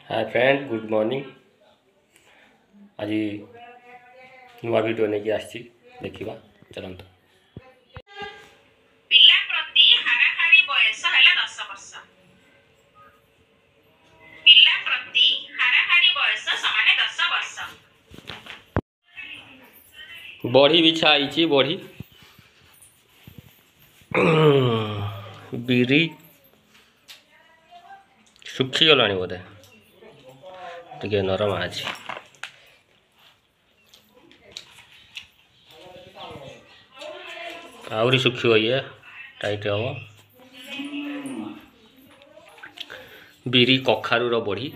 Hi friend, good morning. आज नुआ video नहीं आसी देखा चलत। पिला प्रति हाराहारी बयस है 10 वर्ष। पिला प्रति हाराहारी बयस समान 10 वर्ष। बड़ी बिछा आई बड़ी बिरी सुखी गला बोधे टे नरम आज आहरी सुखी ये टाइट हम। बिरी कखारूर बड़ी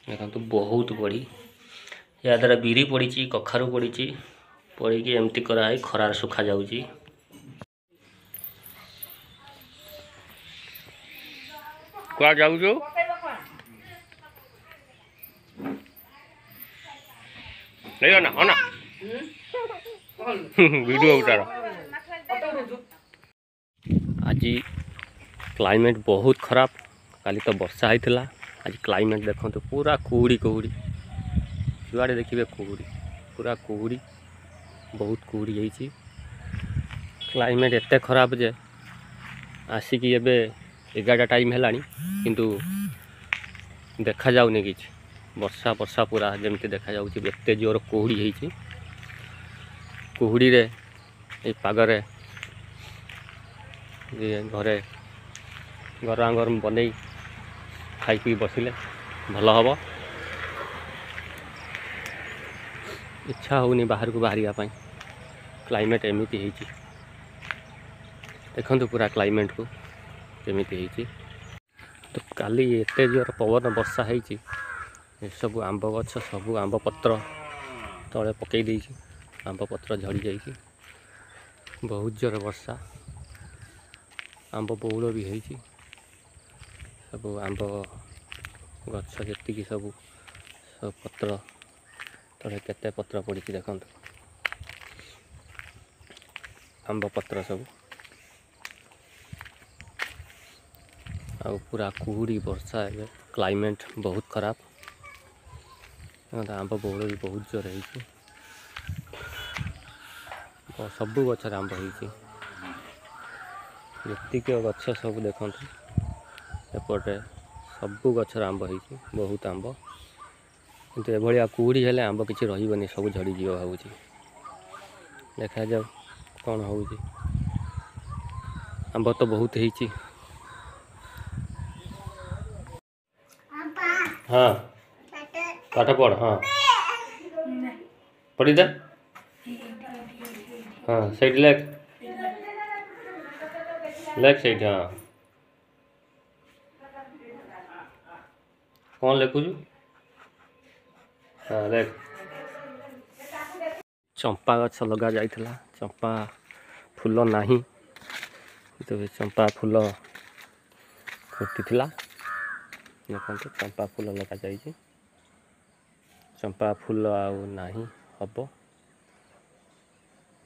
देखो बहुत बड़ी या द्वारा बिरी पड़ी कखारू पड़ी पड़ी एमती कराई खरार सुखा जाऊँगी। क्या जाऊ ना हो ना वीडियो उतार। आज क्लाइमेट बहुत खराब। काली तो वर्षा होता। आज क्लाइमेट देखो तो पूरा कुहुड़ी कुहुड़ी जुआड़े देखिए कुहुड़ी पूरा कुहुड़ी बहुत कुहुड़ी होती। क्लाइमेट एते खराब जे आसिक एबे 11टा टाइम है किंतु देखा जाऊनी कि वर्षा वर्षा पूरा जमती देखा जाऊँगी। एते जोर कुहुड़ी होती। कुहुड़ी रे ए पागरे घरे गरम गरम बन खाई पी बसिले भल हम। इच्छा होनी बाहर को बाहर क्लाइमेट एमती होती। देखो पूरा क्लाइमेट को केमिति होती। तो काली एते जोर पवन वर्षा होती सब आंब गछ सब आंब पत्र तले पकई देती। आंब पत्र झड़ी जाइए। बहुत जोर वर्षा आंब बौल भी होती। सब आंब गछ जी सब सब पत्र तले केते पत्र पड़ी देखो आंब पत्र सब आ पूरा कुहुड़ी वर्षा है। क्लाइमेट बहुत खराब। आंब बौल भी बहुत जोर होती। सबू गचर आंब होती। जीक गछ सब देखते एपटे सबू गचर आंब होती बहुत आंब किंतु एभलिया कुहुड़ी हेले आंब किसी रही सब झड़ी जीव भावुची। देखा जाऊ कौन हो। आंब तो बहुत होती। हाँ पाठ पढ़। हाँ पढ़ी दे। हाँ सही लेख लेख सही। हाँ कौन लिखुचु? हाँ लेख। चंपा गछ लगा जाइथिला। चंपा फूल नहीं तो चंपा फूल फुटी देखो चंपा फूल लगा जाइए। चंपा फूल आउ नहीं हम।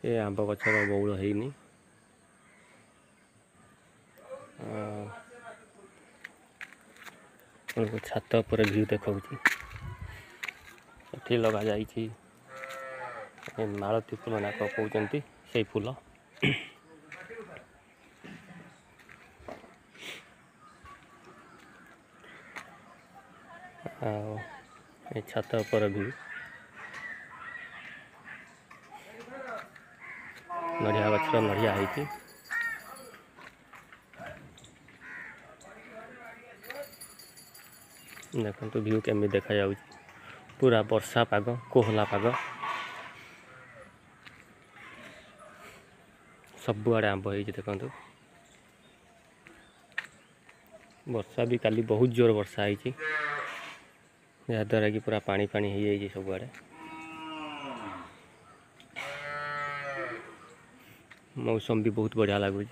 ये आंब गछर बौल होनी। छात पर व्यू देखा ये लगा जाइए मालती फूल ना कहते से फूल। छात पर व्यू नड़िया गछर नड़िया होती। देखो व्यू केमी देखा जाऊँ पूरा वर्षा पाग कोहला पाग सबुआड़े आंब हो देखो। वर्षा भी काली बहुत जोर वर्षा होती जहाद्वारा कि पूरा पानी पानी हो जाए सबुआड़े। मौसम भी बहुत बढ़िया लगुच।